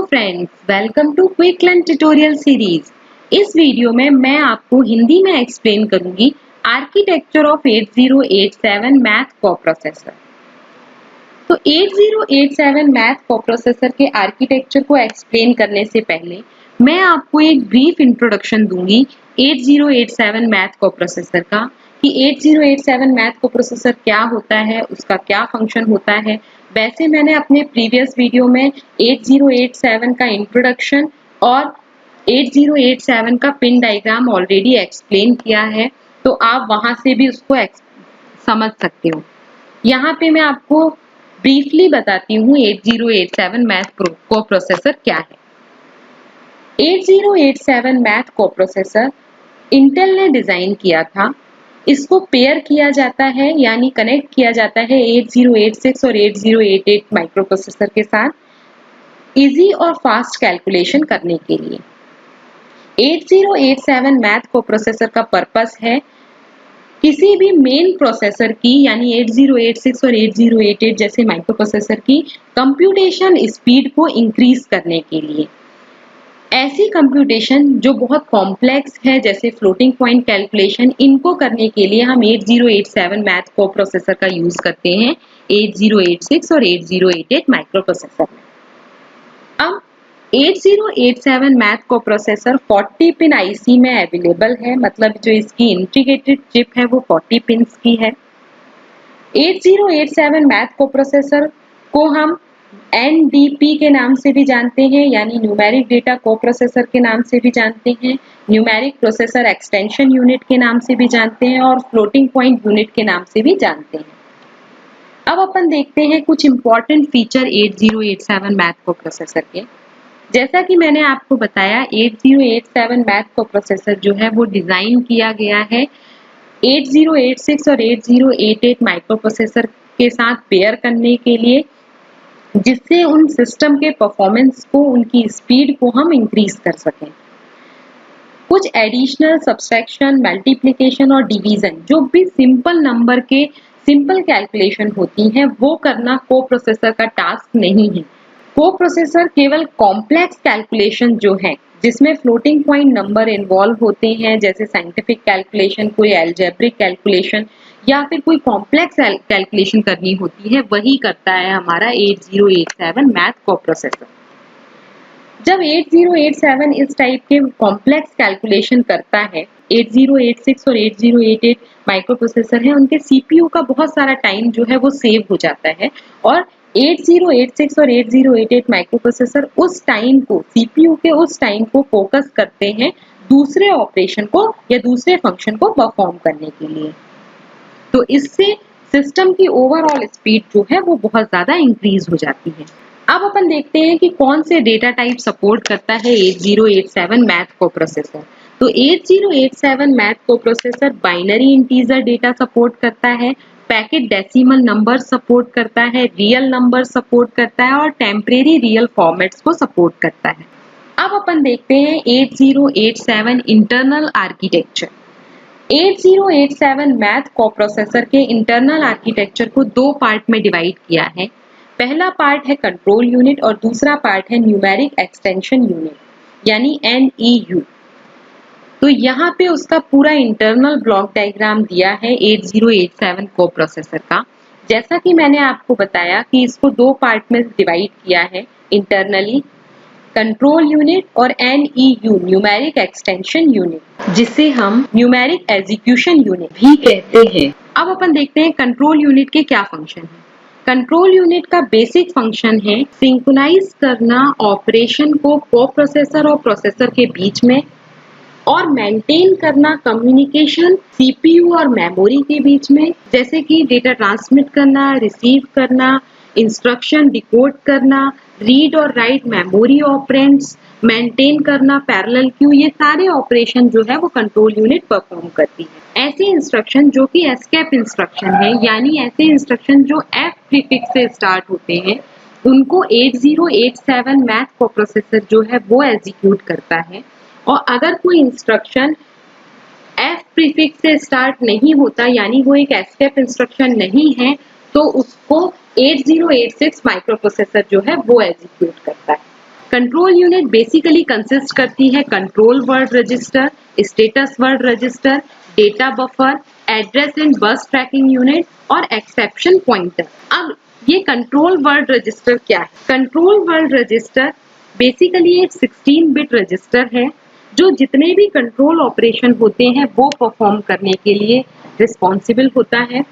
Friends, welcome to quick learn tutorial series. इस video में मैं आपको हिंदी में एक्सप्लेन करूंगी आर्किटेक्चर ऑफ 8087 मैथ कोप्रोसेसर। तो 8087 मैथ कोप्रोसेसर के आर्किटेक्चर को एक्सप्लेन करने से पहले मैं आपको एक ब्रीफ इंट्रोडक्शन दूंगी 8087 मैथ कोप्रोसेसर का कि 8087 मैथ कोप्रोसेसर क्या होता है, उसका क्या फंक्शन होता है। वैसे मैंने अपने प्रीवियस वीडियो में 8087 का इंट्रोडक्शन और 8087 का पिन डायग्राम ऑलरेडी एक्सप्लेन किया है, तो आप वहां से भी उसको समझ सकते हो। यहाँ पे मैं आपको ब्रीफली बताती हूँ 8087 मैथ कोप्रोसेसर क्या है। 8087 मैथ कोप्रोसेसर इंटेल ने डिजाइन किया था। इसको पेयर किया जाता है यानी कनेक्ट किया जाता है 8086 और 8088 माइक्रोप्रोसेसर के साथ इजी और फास्ट कैलकुलेशन करने के लिए। 8087 मैथ कोप्रोसेसर का पर्पस है किसी भी मेन प्रोसेसर की यानी 8086 और 8088 जैसे माइक्रोप्रोसेसर की कंप्यूटेशन स्पीड को इंक्रीज करने के लिए। ऐसी कंप्यूटेशन जो बहुत कॉम्प्लेक्स है जैसे फ्लोटिंग पॉइंट कैलकुलेशन, इनको करने के लिए हम 8087 मैथ कोप्रोसेसर का यूज करते हैं 8086 और 8088 माइक्रोप्रोसेसर में। अब 8087 मैथ कोप्रोसेसर 40 पिन आईसी में अवेलेबल है, मतलब जो इसकी इंटीग्रेटेड चिप है वो 40 पिन्स की है। 8087 मैथ कोप्रोसेसर को हम एनडीपी के नाम से भी जानते हैं यानी न्यूमेरिक डेटा कोप्रोसेसर के नाम से भी जानते हैं, न्यूमेरिक प्रोसेसर एक्सटेंशन यूनिट के नाम से भी जानते हैं और फ्लोटिंग पॉइंट यूनिट के नाम से भी जानते हैं। अब अपन देखते हैं कुछ इंपॉर्टेंट फीचर 8087 मैथ कोप्रोसेसर के। जैसा कि मैंने आपको बताया 8087 मैथ कोप्रोसेसर जो है वो डिजाइन किया गया है 8086 और 8088 माइक्रोप्रोसेसर के साथ पेयर करने के लिए, जिससे उन सिस्टम के परफॉर्मेंस को, उनकी स्पीड को हम इंक्रीज कर सकें। कुछ एडिशनल सब्सट्रैक्शन, मल्टीप्लिकेशन और डिवीजन जो भी सिंपल नंबर के सिंपल कैलकुलेशन होती हैं वो करना कोप्रोसेसर का टास्क नहीं है। कोप्रोसेसर केवल कॉम्प्लेक्स कैलकुलेशन जो है जिसमें फ्लोटिंग पॉइंट नंबर इन्वॉल्व होते हैं जैसे साइंटिफिक कैलकुलेशन, कोई अलजेब्रिक कैलकुलेशन या फिर कोई कॉम्प्लेक्स कैलकुलेशन करनी होती है, वही करता है हमारा 8087 मैथ कोप्रोसेसर। जब 8087 इस टाइप के कॉम्प्लेक्स कैलकुलेशन करता है, 8086 और 8088 माइक्रोप्रोसेसर है, उनके सीपीयू का बहुत सारा टाइम जो है वो सेव हो जाता है और 8086 और 8088 माइक्रोप्रोसेसर उस टाइम को, सीपीयू के उस टाइम को फोकस करते हैं दूसरे ऑपरेशन को या दूसरे फंक्शन को परफॉर्म करने के लिए। तो इससे सिस्टम की ओवरऑल स्पीड जो है वो बहुत ज्यादा इंक्रीज हो जाती है। अब अपन देखते हैं कि कौन से डेटा टाइप सपोर्ट करता है 8087 मैथ कोप्रोसेसर। तो 8087 math coprocessor binary integer data support करता है, पैकेट डेसिमल नंबर सपोर्ट करता है, रियल नंबर सपोर्ट करता है और टेम्परेरी रियल फॉर्मेट्स को सपोर्ट करता है। अब अपन देखते हैं 8087 इंटरनल आर्किटेक्चर। 8087 मैथ कोप्रोसेसर के इंटरनल आर्किटेक्चर को दो पार्ट में डिवाइड किया है। पहला पार्ट है कंट्रोल यूनिट और दूसरा पार्ट है न्यूमेरिक एक्सटेंशन यूनिट यानी NEU। तो यहाँ पे उसका पूरा इंटरनल ब्लॉक डायग्राम दिया है 8087 कोप्रोसेसर का। जैसा कि मैंने आपको बताया कि इसको दो पार्ट में डिवाइड किया है, इंटरनली कंट्रोल यूनिट और NEU न्यूमेरिक एक्सटेंशन यूनिट, जिसे हम न्यूमेरिक एग्जीक्यूशन यूनिट भी कहते हैं। अब अपन देखते हैं कंट्रोल यूनिट के क्या फंक्शन है। कंट्रोल यूनिट का बेसिक फंक्शन है सिंक्रोनाइज करना ऑपरेशन को कोप्रोसेसर और प्रोसेसर के बीच में और मेंटेन करना कम्युनिकेशन सीपीयू और मेमोरी के बीच में, जैसे कि डेटा ट्रांसमिट करना, रिसीव करना, इंस्ट्रक्शन डिकोड करना, रीड और राइट मेमोरी ऑपरेंड्स, मेंटेन करना पैरेलल क्यू, ये सारे ऑपरेशन जो है वो कंट्रोल यूनिट परफॉर्म करती है। ऐसे इंस्ट्रक्शन जो कि एस्केप इंस्ट्रक्शन है यानी ऐसे इंस्ट्रक्शन जो एफ प्रीफिक्स से स्टार्ट होते हैं, उनको 8087 मैथ कोप्रोसेसर जो है वो एग्जीक्यूट करता है। और अगर कोई इंस्ट्रक्शन एफ प्रीफिक्स से स्टार्ट नहीं होता यानी वो एक एस्केप इंस्ट्रक्शन नहीं है, तो उसको 8086 माइक्रोप्रोसेसर जो है वो एग्जीक्यूट करता है। कंट्रोल यूनिट बेसिकली कंसिस्ट करती है control word register, status word register, data buffer, address and बस ट्रैकिंग यूनिट और एक्सेप्शन पॉइंटर। अब ये कंट्रोल वर्ड रजिस्टर क्या है? कंट्रोल वर्ड रजिस्टर बेसिकली एक 16 बिट रजिस्टर है जो जितने भी कंट्रोल ऑपरेशन होते हैं वो परफॉर्म करने के लिए रिस्पॉन्सिबल होता है।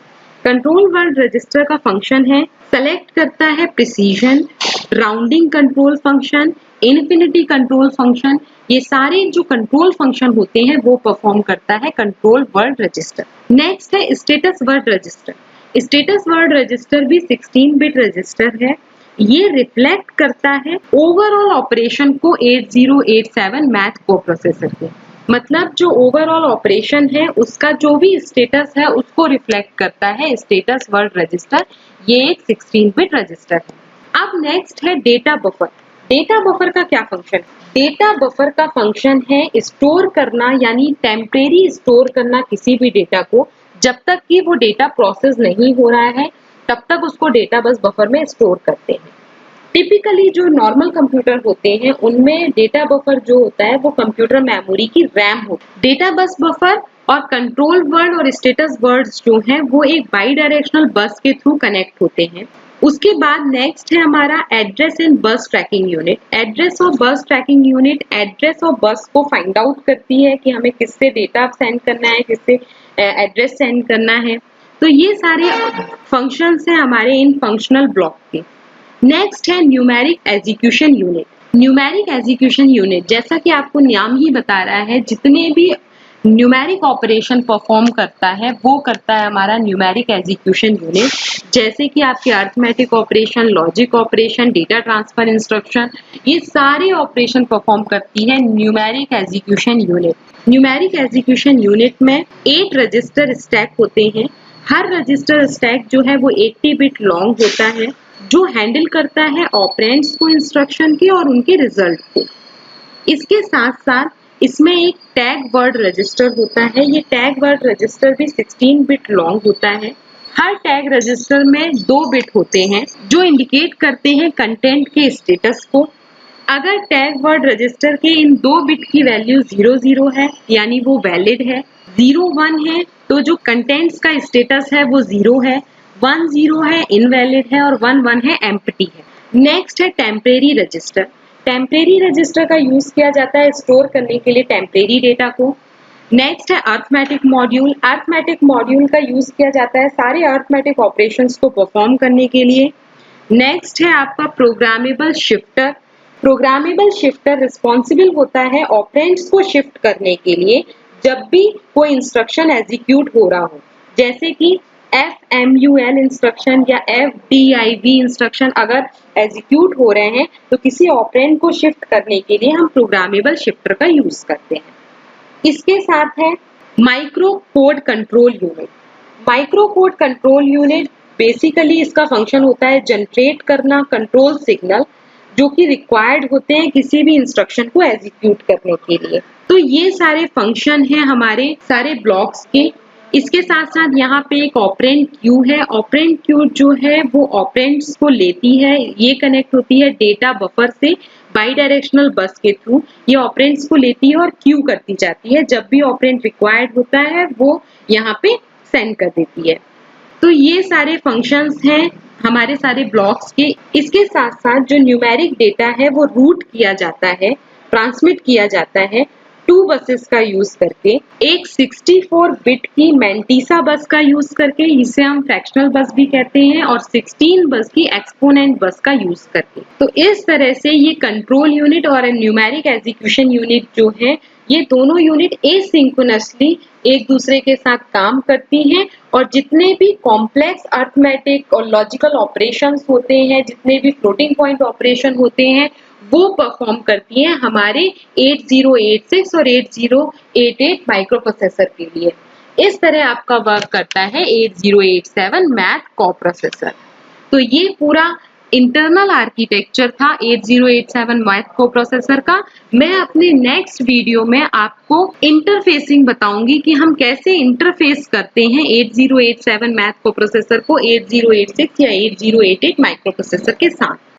कंट्रोल वर्ड रजिस्टर का फंक्शन है, सेलेक्ट करता है precision, rounding control function, infinity control function, ये सारे जो कंट्रोल फंक्शन होते हैं वो परफॉर्म करता है कंट्रोल वर्ड रजिस्टर। नेक्स्ट है status word register. Status word register भी 16 बिट रजिस्टर है। ये रिफ्लेक्ट करता है ओवरऑल ऑपरेशन को 8087 मैथ कोप्रोसेसर के, मतलब जो ओवरऑल ऑपरेशन है उसका जो भी स्टेटस है उसको रिफ्लेक्ट करता है स्टेटस वर्ड रजिस्टर। ये एक 16 बिट रजिस्टर है। अब नेक्स्ट है डेटा बफर। डेटा बफर का क्या फंक्शन है? डेटा बफर का फंक्शन है स्टोर करना, यानी टेम्परेरी स्टोर करना किसी भी डेटा को। जब तक कि वो डेटा प्रोसेस नहीं हो रहा है तब तक उसको डेटा बस बफर में स्टोर करते हैं। टिपिकली जो नॉर्मल कंप्यूटर होते हैं उनमें डेटा बफर जो होता है वो कंप्यूटर मेमोरी की रैम होती है। डेटा बस बफर और कंट्रोल वर्ड और स्टेटस वर्ड्स जो हैं वो एक बाई डायरेक्शनल बस के थ्रू कनेक्ट होते हैं। उसके बाद नेक्स्ट है हमारा एड्रेस एंड बस ट्रैकिंग यूनिट। एड्रेस और बस ट्रैकिंग यूनिट एड्रेस और बस को फाइंड आउट करती है कि हमें किससे डेटा सेंड करना है, किससे एड्रेस सेंड करना है। तो ये सारे फंक्शंस हैं हमारे इन फंक्शनल ब्लॉक के। नेक्स्ट है numeric execution unit. Numeric execution unit जैसा कि आपको नाम ही बता रहा है, जितने भी न्यूमेरिक ऑपरेशन परफॉर्म करता है वो करता है हमारा न्यूमेरिक एग्जीक्यूशन यूनिट। जैसे कि आपके arithmetic operation, logic operation, data transfer instruction, ये सारे ऑपरेशन परफॉर्म करती है numeric execution unit. Numeric execution unit में 8 रजिस्टर स्टैक होते हैं। हर रजिस्टर स्टैक जो है वो 80 बिट लॉन्ग होता है, जो हैंडल करता है ऑपरेंड्स को, इंस्ट्रक्शन के और उनके रिजल्ट को। इसके साथ साथ इसमें एक टैग वर्ड रजिस्टर होता है। ये टैग वर्ड रजिस्टर भी 16 बिट लॉन्ग होता है। हर टैग रजिस्टर में 2 बिट होते हैं जो इंडिकेट करते हैं कंटेंट के स्टेटस को। अगर टैग वर्ड रजिस्टर के इन 2 बिट की वैल्यू 00 है यानी वो वैलिड है, 01 है तो जो कंटेंट्स का स्टेटस है वो 0 है, 10 है इनवैलिड है और 11 है एम्प्टी है। नेक्स्ट है टेम्परेरी रजिस्टर। टेम्परेरी रजिस्टर का यूज किया जाता है स्टोर करने के लिए टेम्परेरी डेटा को। नेक्स्ट है अरिथमेटिक मॉड्यूल। अरिथमेटिक मॉड्यूल का यूज किया जाता है सारे अरिथमेटिक ऑपरेशंस को परफॉर्म करने के लिए। नेक्स्ट है आपका programmable shifter. Programmable shifter responsible होता है ऑपरेंड्स को शिफ्ट करने के लिए जब भी कोई इंस्ट्रक्शन एग्जीक्यूट हो रहा हो, जैसे कि FMUL इंस्ट्रक्शन या FDIV इंस्ट्रक्शन अगर एग्जीक्यूट हो रहे हैं तो किसी ऑपरेंड को शिफ्ट करने के लिए हम प्रोग्रामेबल शिफ्टर का यूज करते हैं। इसके साथ है micro code control unit. Micro code control unit basically इसका फंक्शन होता है जनरेट करना कंट्रोल सिग्नल जो कि रिक्वायर्ड होते हैं किसी भी इंस्ट्रक्शन को एग्जीक्यूट करने के लिए। तो ये सारे फंक्शन हैं हमारे सारे ब्लॉक्स के। इसके साथ साथ यहाँ पे एक ऑपरेंड क्यू है। ऑपरेंड क्यू जो है वो ऑपरेंड्स को लेती है, ये कनेक्ट होती है डेटा बफर से बाई डायरेक्शनल बस के थ्रू। ये ऑपरेंड्स को लेती है और क्यू करती जाती है, जब भी ऑपरेंड रिक्वायर्ड होता है वो यहाँ पे सेंड कर देती है। तो ये सारे फंक्शंस हैं हमारे सारे ब्लॉक्स के। इसके साथ साथ जो न्यूमेरिक डेटा है वो रूट किया जाता है, ट्रांसमिट किया जाता है 2 बसेस का यूज करके। एक 64 बिट की मैंटीसा बस का यूज करके, इसे हम फ्रैक्शनल बस भी कहते हैं, और 16 बस की एक्सपोनेंट बस का यूज करके। तो इस तरह से ये कंट्रोल यूनिट और न्यूमेरिक एग्जीक्यूशन यूनिट जो है ये दोनों यूनिट एसिंक्रोनसली एक दूसरे के साथ काम करती हैं और जितने भी कॉम्प्लेक्स अरिथमेटिक और लॉजिकल ऑपरेशंस होते हैं, जितने भी फ्लोटिंग पॉइंट ऑपरेशन होते हैं वो परफॉर्म करती हैं हमारे 8086 और 8088 माइक्रो प्रोसेसर के लिए। इस तरह आपका वर्क करता है 8087 मैथ कोप्रोसेसर। तो ये पूरा इंटरनल आर्किटेक्चर था 8087 मैथ कोप्रोसेसर का। मैं अपने नेक्स्ट वीडियो में आपको इंटरफेसिंग बताऊंगी कि हम कैसे इंटरफेस करते हैं 8087 मैथ कोप्रोसेसर को 8086 या 8088 माइक्रो प्रोसेसर के साथ।